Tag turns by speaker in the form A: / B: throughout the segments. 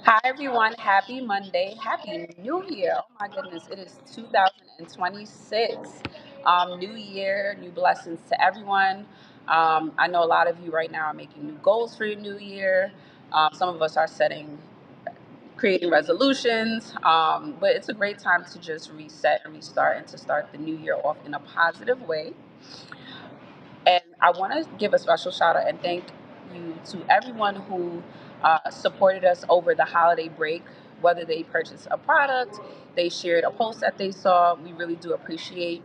A: Hi, everyone. Happy Monday. Happy New Year. Oh, my goodness. It is 2026. New year, new blessings to everyone. I know a lot of you right now are making new goals for your new year. Some of us are creating resolutions, but it's a great time to just reset and restart and to start the new year off in a positive way. And I want to give a special shout out and thank you to everyone who supported us over the holiday break, whether they purchased a product, they shared a post that they saw. We really do appreciate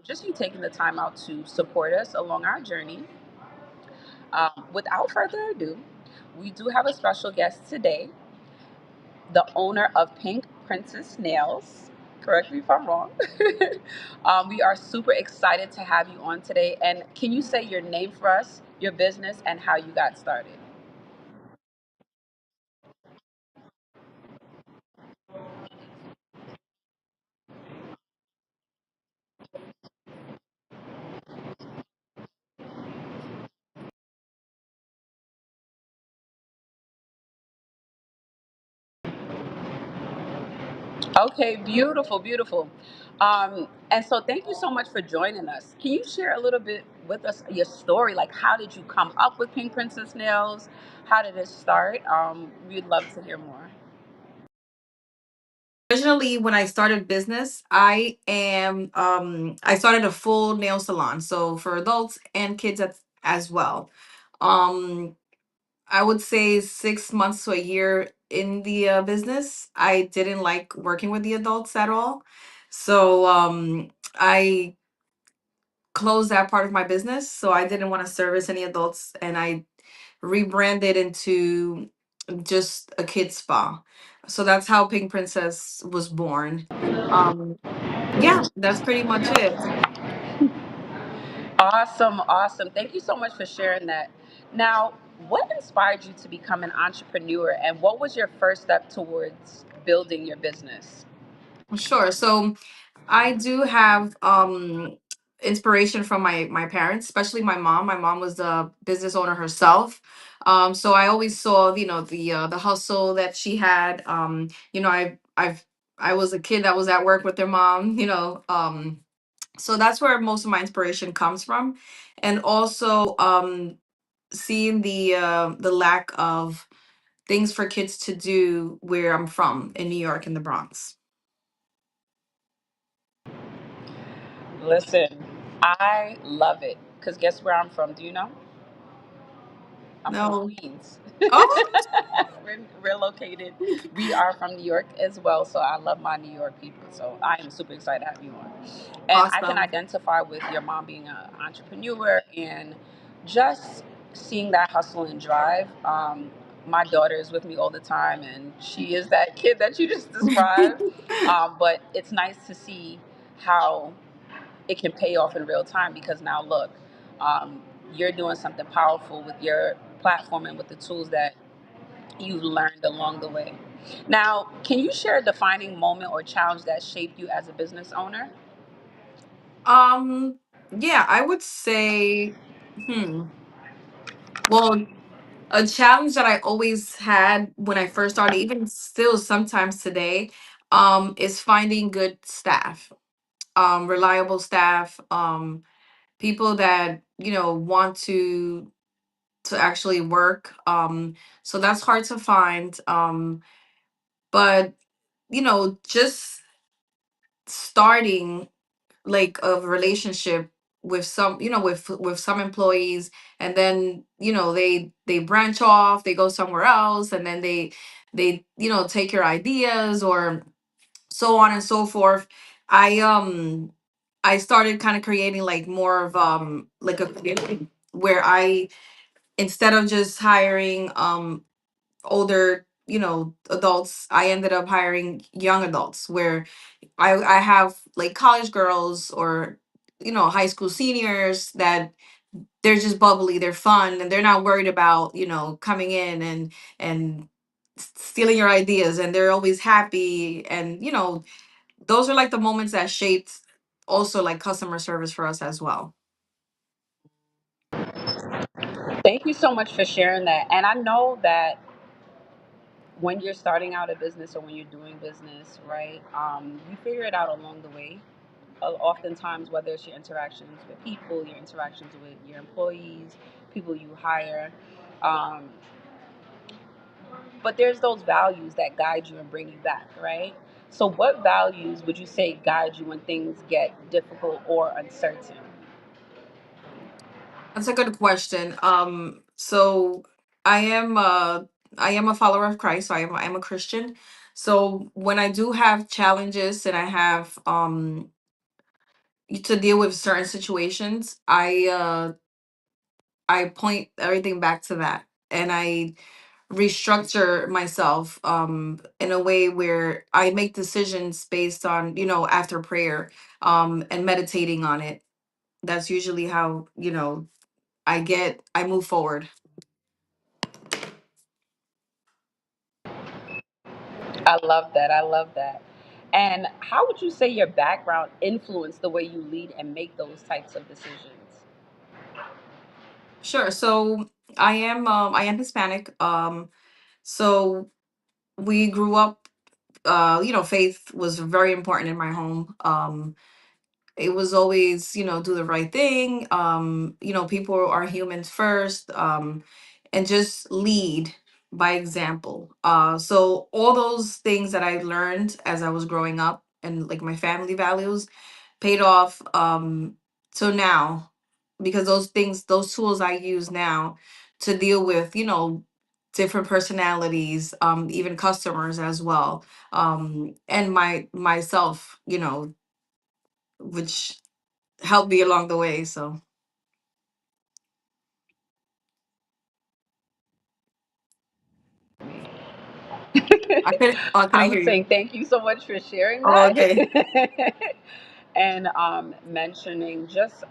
A: just you taking the time out to support us along our journey. Without further ado, we do have a special guest today, the owner of Pink Princess Nails. Correct me if I'm wrong. We are super excited to have you on today. And can you say your name for us, your business, and how you got started? Okay, beautiful, beautiful. And so, thank you so much for joining us. Can you share a little bit with us your story? Like, how did you come up with Pink Princess Nails? How did it start? We'd love to hear more.
B: Originally, when I started business, I started a full nail salon, so for adults and kids as well. um I would say 6 months to a year in the business, I didn't like working with the adults at all. So I closed that part of my business, so I didn't want to service any adults, and I rebranded into just a kid spa. So that's how Pink Princess was born. um yeah, that's pretty much it.
A: Awesome, awesome. Thank you so much for sharing that. Now, what inspired you to become an entrepreneur and what was your first step towards building your business?
B: Sure. So I do have inspiration from my parents, especially my mom. My mom was the business owner herself. So I always saw, the hustle that she had. I was a kid that was at work with their mom, so that's where most of my inspiration comes from. And also seeing the lack of things for kids to do where I'm from in New York, in the Bronx.
A: Listen, I love it because guess where I'm from? Do you know? I'm from
B: No.
A: Queens.
B: Oh,
A: We're located. We are from New York as well, so I love my New York people. So I am super excited to have you on. And I can
B: awesome.
A: identify with your mom being an entrepreneur and just seeing that hustle and drive. My daughter is with me all the time, and she is that kid that you just described. But it's nice to see how it can pay off in real time because now look, um, you're doing something powerful with your platform and with the tools that you've learned along the way. Now, can you share a defining moment or challenge that shaped you as a business owner?
B: um, yeah, I would say, well, a challenge that I always had when I first started, even still sometimes today, is finding good staff, reliable staff, people that, want to actually work. So that's hard to find. But just starting like a relationship with some, with some employees, and then they branch off, they go somewhere else, and then they take your ideas, or so on and so forth. I um i started kind of creating like more of like a community where I, instead of just hiring older, adults, I ended up hiring young adults, where I have like college girls, or high school seniors, that they're just bubbly, they're fun, and they're not worried about coming in and stealing your ideas, and they're always happy. And those are like the moments that shaped also like customer service for us as well.
A: Thank you so much for sharing that. And I know that when you're starting out a business or when you're doing business, right? You figure it out along the way. Oftentimes, whether it's your interactions with people, your interactions with your employees, people you hire, um, but there's those values that guide you and bring you back, right? So, what values would you say guide you when things get difficult or uncertain?
B: That's a good question. So I am I am a follower of Christ. So I am a Christian. So when I do have challenges and I have to deal with certain situations, I point everything back to that, and I restructure myself in a way where I make decisions based on, after prayer, and meditating on it. That's usually how, I move forward.
A: I love that. I love that. And how would you say your background influenced the way you lead and make those types of decisions?
B: Sure. So I am Hispanic. So we grew up, faith was very important in my home. It was always, do the right thing. People are humans first. And just lead by example. So all those things that I learned as I was growing up, and like my family values, paid off till now, because those tools I use now to deal with, different personalities, even customers as well, and myself, which helped me along the way. So I
A: I
B: couldn't
A: was
B: hear you.
A: saying thank you so much for sharing
B: Oh,
A: that.
B: okay.
A: And mentioning just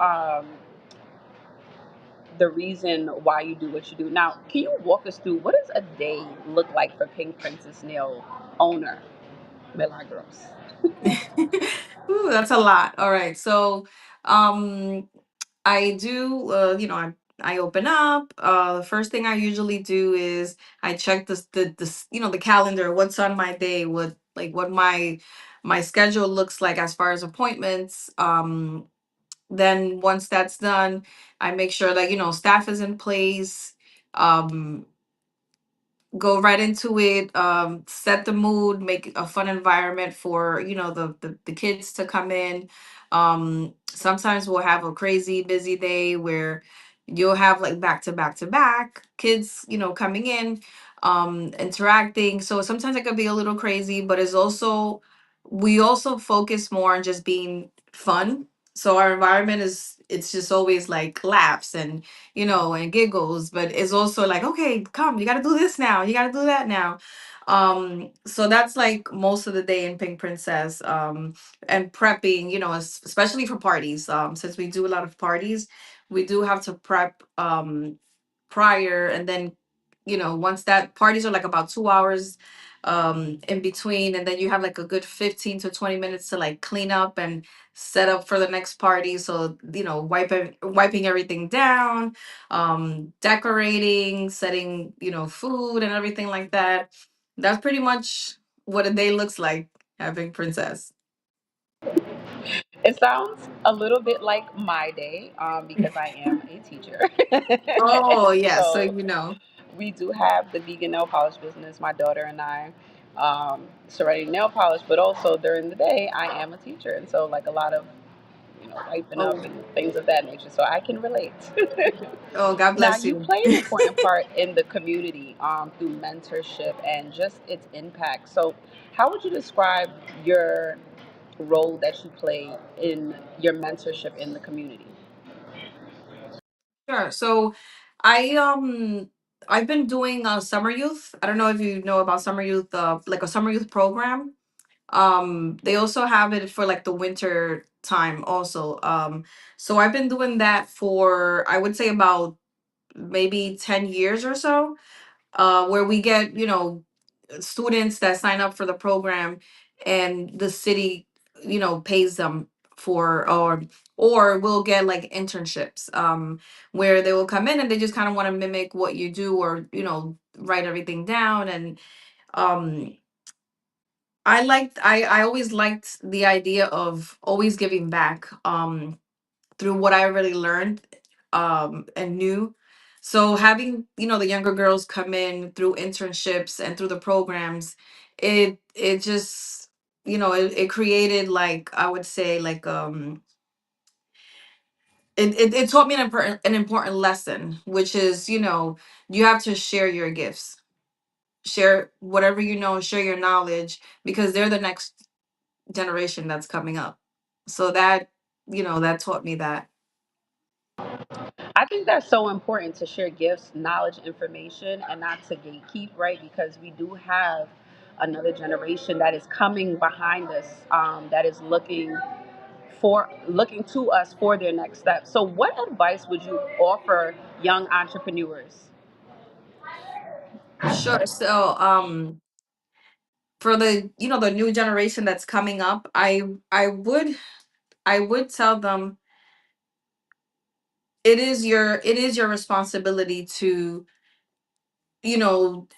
A: the reason why you do what you do. Now, can you walk us through what does a day look like for Pink Princess Nail owner Milagros?
B: Ooh, that's a lot. All right. So, um, I do, I open up. The first thing I usually do is I check the calendar, what's on my day, what my schedule looks like as far as appointments. Then once that's done, I make sure that, staff is in place. Um, go right into it, set the mood, make a fun environment for, the kids to come in. Sometimes we'll have a crazy busy day where you'll have like back to back to back kids, coming in, interacting. So sometimes it could be a little crazy, but we also focus more on just being fun. So our environment it's just always like laughs and, and giggles, but it's also like, okay, come, you got to do this now, you got to do that now. So that's like most of the day in Pink Princess, and prepping, especially for parties. Since we do a lot of parties, we do have to prep prior, and then, once that parties are like about 2 hours in between, and then you have like a good 15 to 20 minutes to like clean up and set up for the next party. So, wiping everything down, decorating, setting, food and everything like that. That's pretty much what a day looks like having Princess.
A: It sounds a little bit like my day because I am a teacher.
B: Oh
A: And
B: yeah, so
A: so we do have the vegan nail polish business, my daughter and I, Serenity Nail Polish, but also during the day, I am a teacher. And so, like, a lot of, wiping up
B: oh,
A: and things of that nature. So I can relate.
B: oh, God
A: Now,
B: bless
A: you
B: you.
A: play an important part in the community through mentorship and just its impact. So, how would you describe your role that you play in your mentorship in the community?
B: Sure. So I've been doing summer youth. I don't know if you know about summer youth, like a summer youth program. They also have it for like the winter time also. So I've been doing that for, I would say, about maybe 10 years or so, where we get, students that sign up for the program, and the city, pays them for, or we'll get like internships, where they will come in and they just kind of want to mimic what you do, or, write everything down. And um I always liked the idea of always giving back, through what I really learned, and knew. So having, the younger girls come in through internships and through the programs, it just, it created, like, I would say, like, it taught me an important lesson, which is, you have to share your gifts, share whatever you know, share your knowledge, because they're the next generation that's coming up. So that taught me that.
A: I think that's so important to share gifts, knowledge, information, and not to gatekeep, right? Because we do have another generation that is coming behind us, that is looking to us for their next step. So, what advice would you offer young entrepreneurs?
B: Sure. So, for the new generation that's coming up, I would tell them, it is your responsibility to,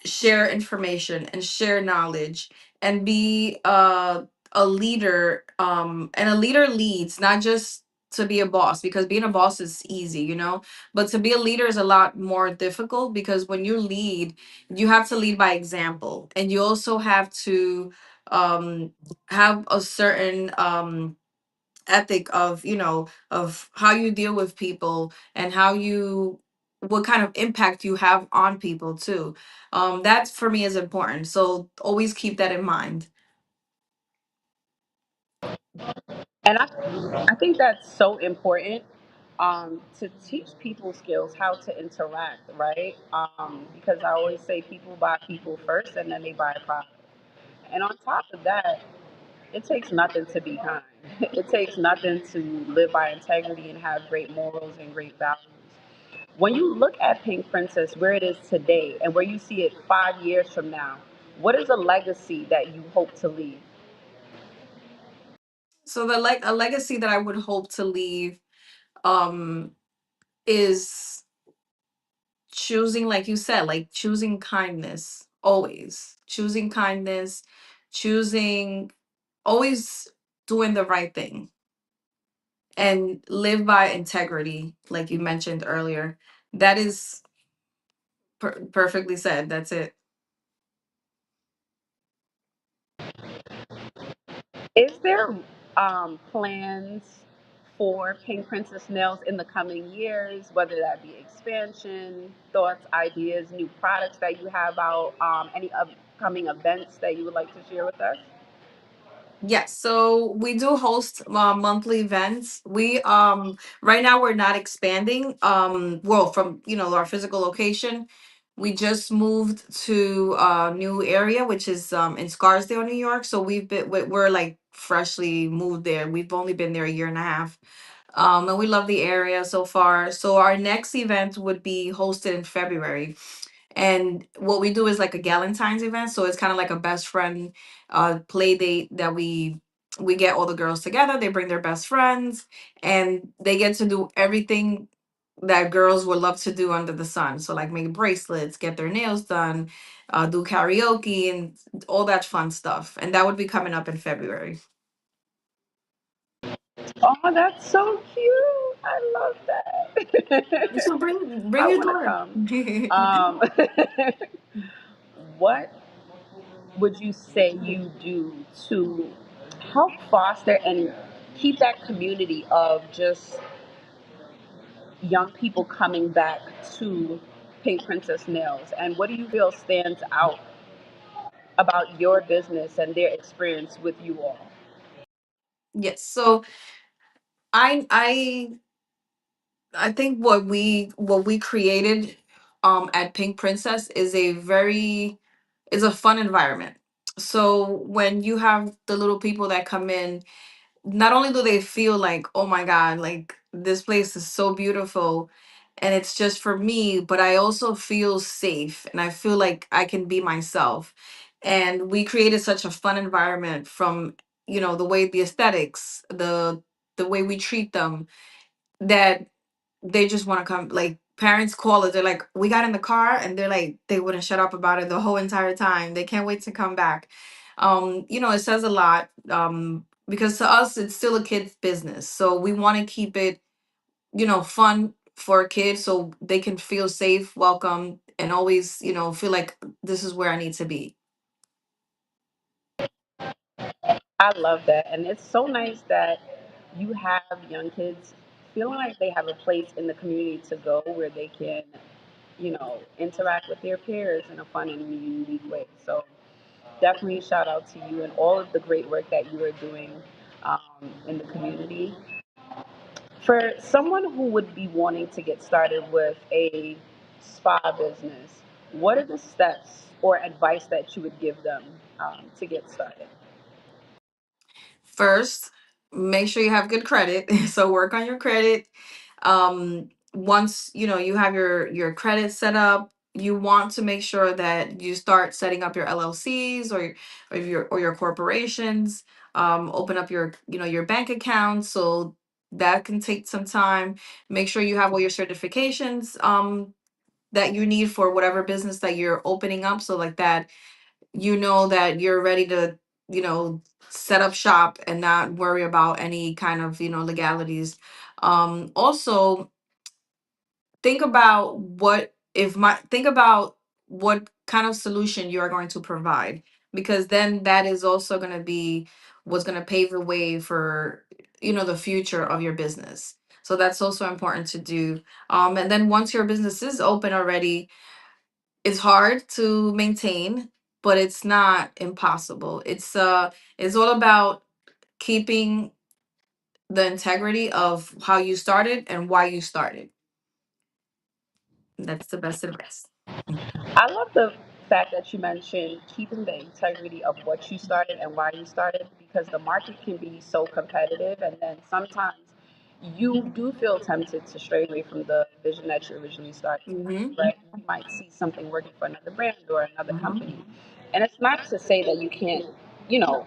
B: share information and share knowledge, and be a leader. And a leader leads, not just to be a boss, because being a boss is easy, but to be a leader is a lot more difficult, because when you lead, you have to lead by example, and you also have to, um have a certain, ethic of, of how you deal with people, and what kind of impact you have on people too. That for me is important, so always keep that in mind.
A: And I think that's so important, to teach people skills, how to interact, right? Because I always say people buy people first and then they buy product. And on top of that, it takes nothing to be kind. It takes nothing to live by integrity and have great morals and great values. When you look at Pink Princess, where it is today and where you see it 5 years from now, what is a legacy that you hope to leave?
B: So a legacy that I would hope to leave, um is choosing, like you said, like choosing kindness, always choosing kindness, choosing always doing the right thing, and live by integrity, like you mentioned earlier. That is perfectly said. That's it.
A: Is there plans for Pink Princess Nails in the coming years, whether that be expansion, thoughts, ideas, new products that you have out, any upcoming events that you would like to share with us?
B: Yes, so we do host, monthly events. We right now we're not expanding. Well, from, our physical location, we just moved to a new area, which is, in Scarsdale, New York. So we're like freshly moved there. We've only been there a year and a half. And we love the area so far. So our next event would be hosted in February. And what we do is like a Galentine's event. So it's kind of like a best friend, play date, that we get all the girls together. They bring their best friends, and they get to do everything that girls would love to do under the sun. So like make bracelets, get their nails done, do karaoke, and all that fun stuff. And that would be coming up in February.
A: Oh, that's so cute. I love that.
B: So bring
A: I
B: your
A: want to
B: daughter.
A: come. Um, what would you say you do to help foster and keep that community of just young people coming back to Pink Princess Nails? And what do you feel stands out about your business and their experience with you all?
B: Yes. So I I think what we created, at Pink Princess, is a fun environment. So when you have the little people that come in, not only do they feel like, oh my god, like this place is so beautiful, and it's just for me, but I also feel safe, and I feel like I can be myself. And we created such a fun environment, from, the way, the aesthetics, the way we treat them, that they just want to come, like, parents call it, they're like, we got in the car, and they're like, they wouldn't shut up about it the whole entire time. They can't wait to come back. It says a lot, because to us it's still a kid's business, so we want to keep it, fun for kids, so they can feel safe, welcome, and always, feel like this is where I need to be.
A: I love that. And it's so nice that you have young kids feeling like they have a place in the community to go where they can, interact with their peers in a fun and unique way. So definitely shout out to you and all of the great work that you are doing in the community. For someone who would be wanting to get started with a spa business, what are the steps or advice that you would give them to get started?
B: First, make sure you have good credit. So work on your credit. Once you have your credit set up, you want to make sure that you start setting up your LLCs, or your corporations. Open up your bank account. So that can take some time. Make sure you have all your certifications that you need for whatever business that you're opening up. So like that, that you're ready to, you know, set up shop and not worry about any kind of, legalities. Also, think about what kind of solution you are going to provide, because then that is also going to be what's going to pave the way for, the future of your business. So that's also important to do. And then once your business is open already, it's hard to maintain, but it's not impossible. It's all about keeping the integrity of how you started and why you started. That's the best advice.
A: I love the fact that you mentioned keeping the integrity of what you started and why you started, because the market can be so competitive, and then sometimes you do feel tempted to stray away from the vision that you originally started.
B: Mm-hmm.
A: Right? You might see something working for another brand or another
B: Mm-hmm.
A: company, and it's not to say that you can't, you know,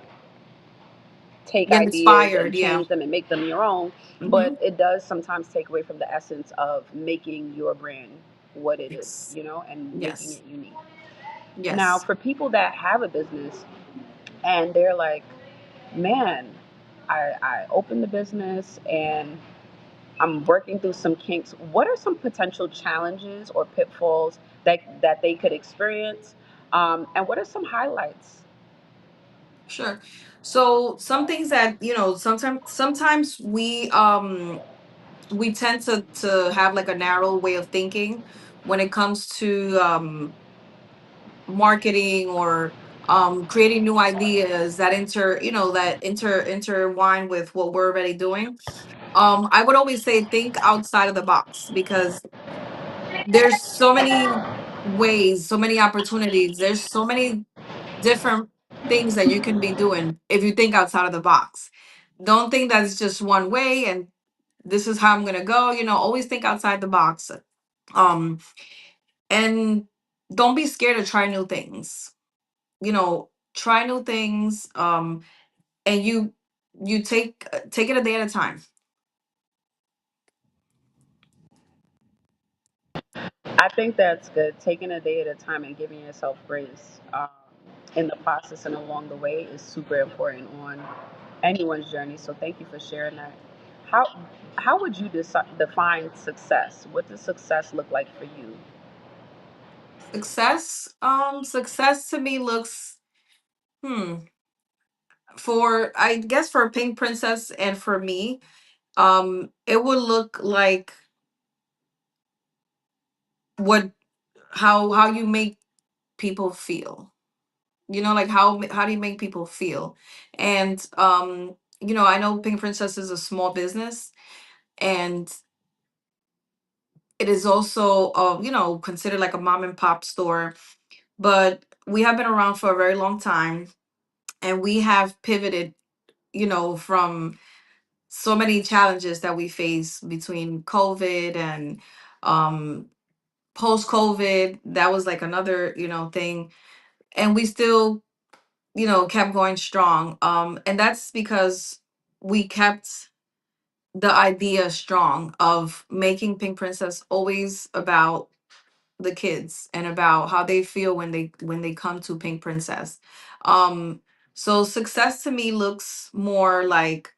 A: take
B: Get
A: ideas and
B: inspired, yeah.
A: change them and make them your own,
B: Mm-hmm.
A: but it does sometimes take away from the essence of making your brand what it is,
B: Yes.
A: and making
B: Yes.
A: it unique. Now,
B: Yes.
A: for people that have a business and they're like, man, I opened the business and I'm working through some kinks. What are some potential challenges or pitfalls that they could experience? And what are some highlights?
B: Sure. So some things that, sometimes we tend to have like a narrow way of thinking when it comes to marketing, or creating new ideas that intertwine with what we're already doing. I would always say think outside of the box, because there's so many ways, so many opportunities, there's so many different things that you can be doing if you think outside of the box. Don't think that it's just one way and this is how I'm gonna go. Always think outside the box. Um, and don't be scared to try new things. Try new things. And you take it a day at a time.
A: I think that's good. Taking a day at a time and giving yourself grace in the process and along the way is super important on anyone's journey. So thank you for sharing that. How how would you define success? What does success look like for you?
B: Success to me looks, hmm, for, I guess, for Pink Princess and for me, it would look like what how you make people feel. Like how do you make people feel? And I know Pink Princess is a small business, and it is also considered like a mom and pop store, but we have been around for a very long time, and we have pivoted, from so many challenges that we face between COVID and um post COVID. That was like another, thing. And we still, kept going strong. And that's because we kept the idea strong of making Pink Princess always about the kids and about how they feel when they come to Pink Princess. Um, so success to me looks more like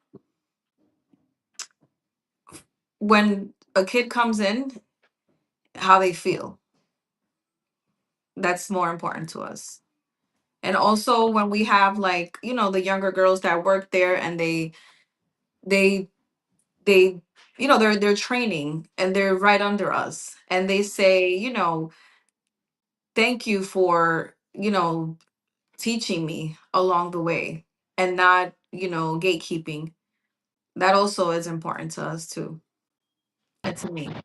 B: when a kid comes in, how they feel. That's more important to us. And also when we have, like, the younger girls that work there, and they they they're training and they're right under us, and they say, thank you for, teaching me along the way, and not, gatekeeping. That also is important to us too, and to me.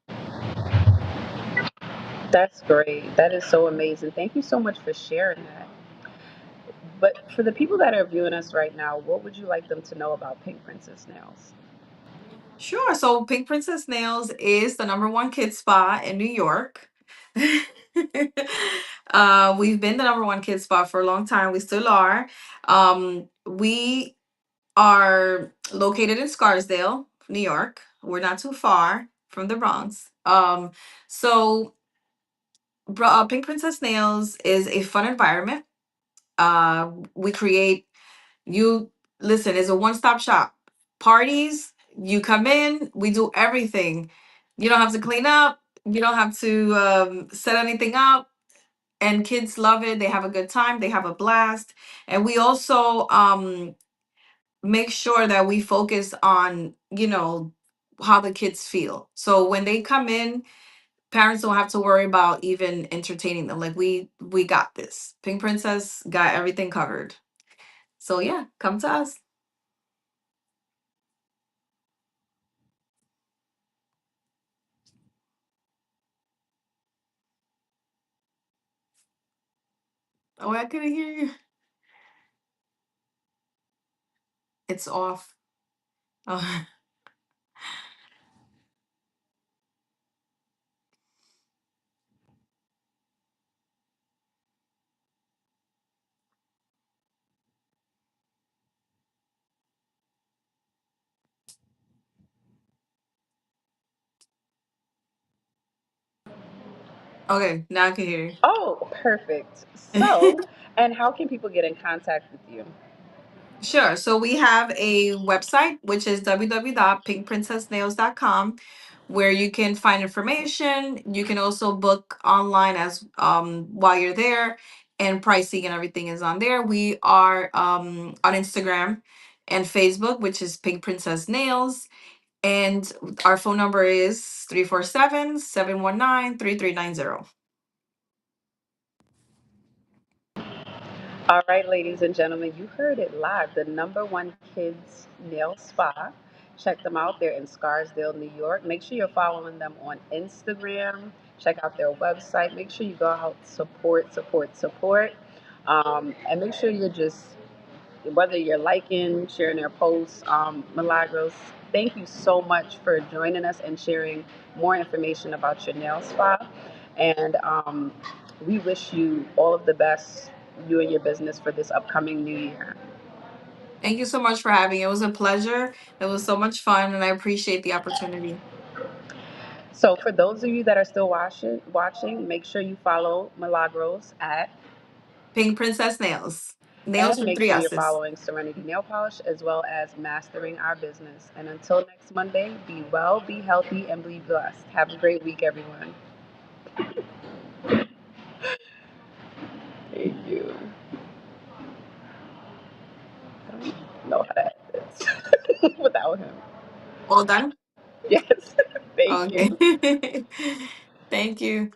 A: That's great. That is so amazing. Thank you so much for sharing that. But for the people that are viewing us right now, what would you like them to know about Pink Princess Nails?
B: Sure. So Pink Princess Nails is the number one kid spa in New York. We've been the number one kid spa for a long time. We still are. We are located in Scarsdale, New York. We're not too far from the Bronx. So Pink Princess Nails is a fun environment. We create, you listen, it's a one-stop shop. Parties, you come in, we do everything. You don't have to clean up, you don't have to set anything up, and kids love it. They have a good time, they have a blast. And we also make sure that we focus on, how the kids feel. So when they come in, parents don't have to worry about even entertaining them. Like, we got this. Pink Princess got everything covered. So yeah, come to us. Oh, I couldn't hear you. It's off. Oh, okay, now I can hear
A: Oh, perfect.
B: you.
A: So, and how can people get in contact with you?
B: Sure. So we have a website, which is www.pinkprincessnails.com, where you can find information. You can also book online as while you're there, and pricing and everything is on there. We are on Instagram and Facebook, which is Pink Princess Nails, and our phone number is 347-719-3390.
A: All right, ladies and gentlemen, you heard it live. The number one kids nail spa. Check them out. They're in Scarsdale, New York. Make sure you're following them on Instagram. Check out their website. Make sure you go out, support, support, support. And make sure you're just, whether you're liking, sharing their posts, Milagros, thank you so much for joining us and sharing more information about your nail spa. And we wish you all of the best, you and your business, for this upcoming new year.
B: Thank you so much for having me. It was a pleasure. It was so much fun, and I appreciate the opportunity.
A: So, for those of you that are still watching, make sure you follow Milagros at,
B: Pink Princess Nails. Nails
A: and
B: with
A: make
B: three
A: sure you're
B: S's.
A: following Serenity Nail Polish as well as Mastering Our Business. And until next Monday, be well, be healthy, and be blessed. Have a great week, everyone. Thank you. I don't know how to add this without him.
B: All done?
A: Yes. Thank
B: Okay.
A: you.
B: Thank you.